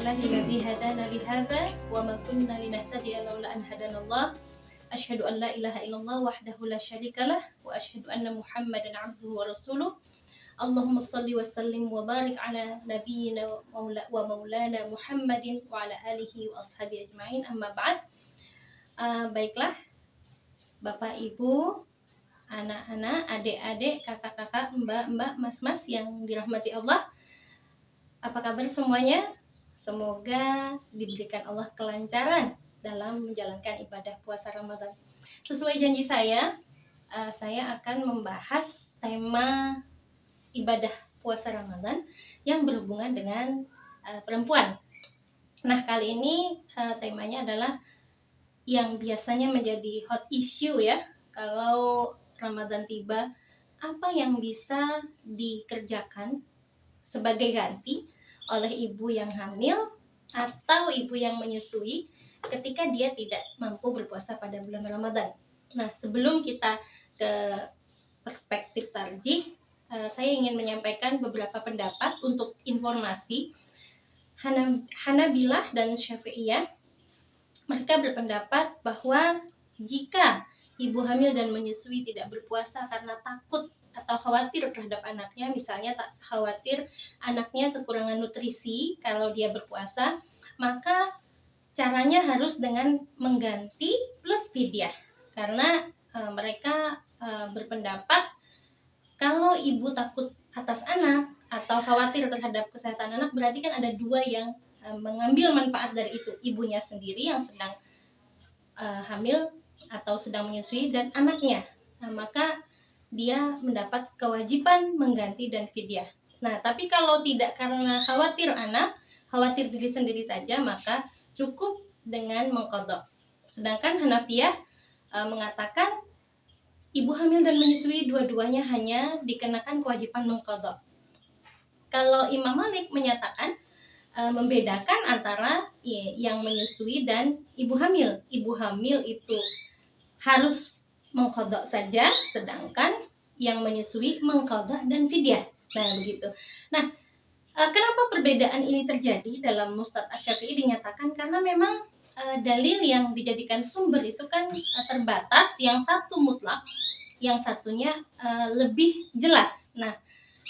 alhamdulillahilladzi hadana lihadza wa ma kunna linahtadiya laula an hadanallah. Asyhadu an la ilaha illallah wahdahu la syarikalah wa asyhadu anna Muhammadan abduhu wa rasuluh. Allahumma shalli wa sallim wa barik ala nabiyyina wa maulana Muhammadin wa ala alihi wa ashabi ajmain, amma ba'd. Baiklah Bapak Ibu, anak-anak, adik-adik, kakak-kakak, mbak-mbak, mas-mas yang dirahmati Allah. Apa kabar semuanya? Semoga diberikan Allah kelancaran dalam menjalankan ibadah puasa Ramadan. Sesuai janji saya akan membahas tema ibadah puasa Ramadan yang berhubungan dengan perempuan. Nah, kali ini temanya adalah yang biasanya menjadi hot issue ya. Kalau Ramadan tiba, apa yang bisa dikerjakan sebagai ganti oleh ibu yang hamil atau ibu yang menyusui ketika dia tidak mampu berpuasa pada bulan Ramadan. Nah, sebelum kita ke perspektif tarjih, saya ingin menyampaikan beberapa pendapat untuk informasi. Hanabilah dan Syafi'iyah, mereka berpendapat bahwa jika ibu hamil dan menyusui tidak berpuasa karena takut atau khawatir terhadap anaknya, misalnya khawatir anaknya kekurangan nutrisi kalau dia berpuasa, maka caranya harus dengan mengganti plus fidyah. Karena mereka berpendapat kalau ibu takut atas anak atau khawatir terhadap kesehatan anak, berarti kan ada dua yang mengambil manfaat dari itu, ibunya sendiri yang sedang hamil atau sedang menyusui dan anaknya. Nah, maka dia mendapat kewajiban mengganti dan fidyah. Nah, tapi kalau tidak karena khawatir anak, khawatir diri sendiri saja, maka cukup dengan mengqadha. Sedangkan Hanafiyah mengatakan ibu hamil dan menyusui dua-duanya hanya dikenakan kewajiban mengqadha. Kalau Imam Malik menyatakan membedakan antara yang menyusui dan ibu hamil. Ibu hamil itu harus mengqadha saja, sedangkan yang menyusui mengqadha dan fidyah. Nah, begitu. Nah, kenapa perbedaan ini terjadi dalam Mustad Asy-Syafi'i dinyatakan karena memang dalil yang dijadikan sumber itu kan terbatas, yang satu mutlak, yang satunya lebih jelas. Nah,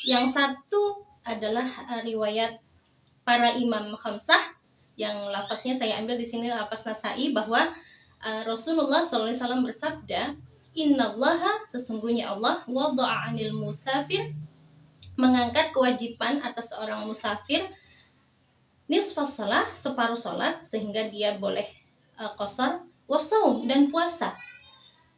yang satu adalah riwayat para imam khamsah, yang lafaznya saya ambil di sini lafaz Nasa'i, bahwa Rasulullah SAW bersabda, innallaha, sesungguhnya Allah, wada'a 'anil musafir, mengangkat kewajiban atas seorang musafir, nisfas shalah, separuh salat, sehingga dia boleh qashar, wasaum, dan puasa,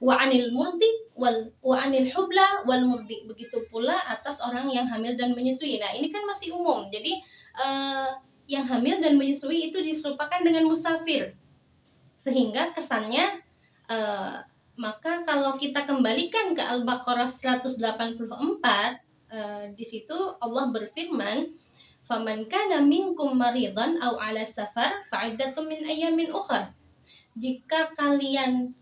wa 'anil murdi wa 'anil hubla wal murdi, begitu pula atas orang yang hamil dan menyusui. Nah, ini kan masih umum. Jadi yang hamil dan menyusui itu diserupakan dengan musafir, sehingga kesannya maka kalau kita kembalikan ke Al-Baqarah 184, di situ Allah berfirman, faman kana minkum maridan aw 'ala safar fa'iddatun min ayyamin ukhra. Jika kalian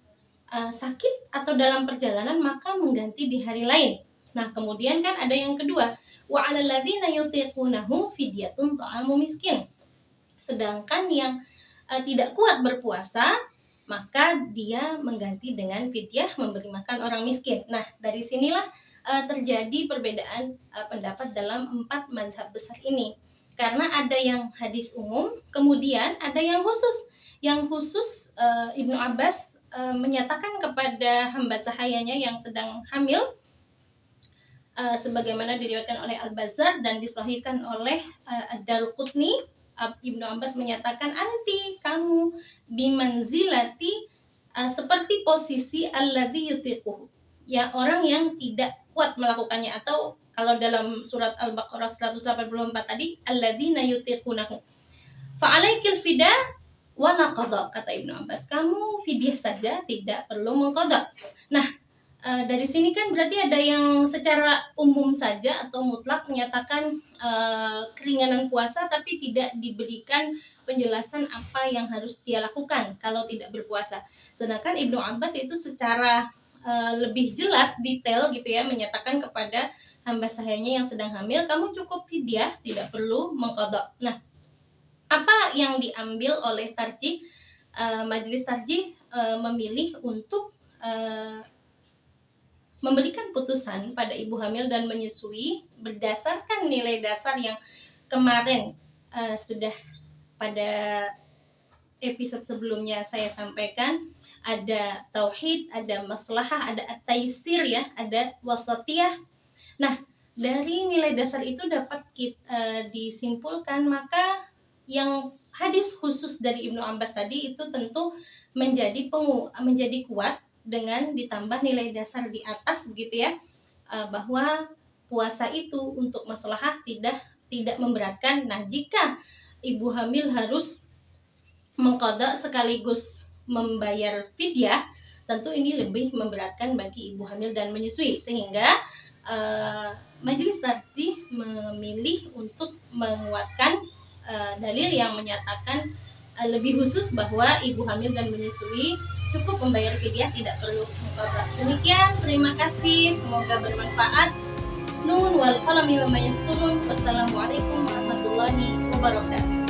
sakit atau dalam perjalanan, maka mengganti di hari lain. Nah, kemudian kan ada yang kedua, wa 'alal ladzina yutiqunahu fidyatun ta'amu miskin. Sedangkan yang tidak kuat berpuasa, maka dia mengganti dengan fidyah, memberi makan orang miskin. Nah, dari sinilah terjadi perbedaan pendapat dalam 4 mazhab besar ini. Karena ada yang hadis umum, kemudian ada yang khusus. Yang khusus Ibnu Abbas menyatakan kepada hamba sahayanya yang sedang hamil, sebagaimana diriwayatkan oleh Al-Bazzar dan disahihkan oleh Ad-Darqutni, Ibnu Abbas menyatakan, anti, kamu bimanzilati, seperti posisi alladzi yutiquhu, ya, orang yang tidak kuat melakukannya, atau kalau dalam surat Al-Baqarah 184 tadi, alladzina yutiqunahu fa'alaikil fida wa naqadha, kata Ibnu Abbas, kamu fidyah saja, tidak perlu mengqadha. Nah, dari sini kan berarti ada yang secara umum saja atau mutlak menyatakan keringanan puasa, tapi tidak diberikan penjelasan apa yang harus dia lakukan kalau tidak berpuasa. Sedangkan Ibnu Abbas itu secara lebih jelas, detail gitu ya, menyatakan kepada hamba sahayanya yang sedang hamil, kamu cukup fidyah, tidak perlu mengqadha. Nah, Apa yang diambil oleh tarjih? Majelis tarjih memilih untuk memberikan putusan pada ibu hamil dan menyusui berdasarkan nilai dasar yang kemarin sudah pada episode sebelumnya saya sampaikan. Ada tauhid, ada maslahah, ada at-taisir ya, ada wasatiyah. Nah, dari nilai dasar itu dapat disimpulkan, maka yang hadis khusus dari Ibnu Abbas tadi itu tentu menjadi kuat dengan ditambah nilai dasar di atas begitu ya, bahwa puasa itu untuk maslahah tidak memberatkan. Nah, jika ibu hamil harus mengqadha sekaligus membayar fidyah, tentu ini lebih memberatkan bagi ibu hamil dan menyusui, sehingga majelis tarjih memilih untuk menguatkan dalil yang menyatakan lebih khusus bahwa ibu hamil dan menyusui cukup membayar fidyah, tidak perlu mengqadha. Demikian, terima kasih, semoga bermanfaat. Nun wal qalami wa ma yasturun. Wassalamualaikum warahmatullahi wabarakatuh.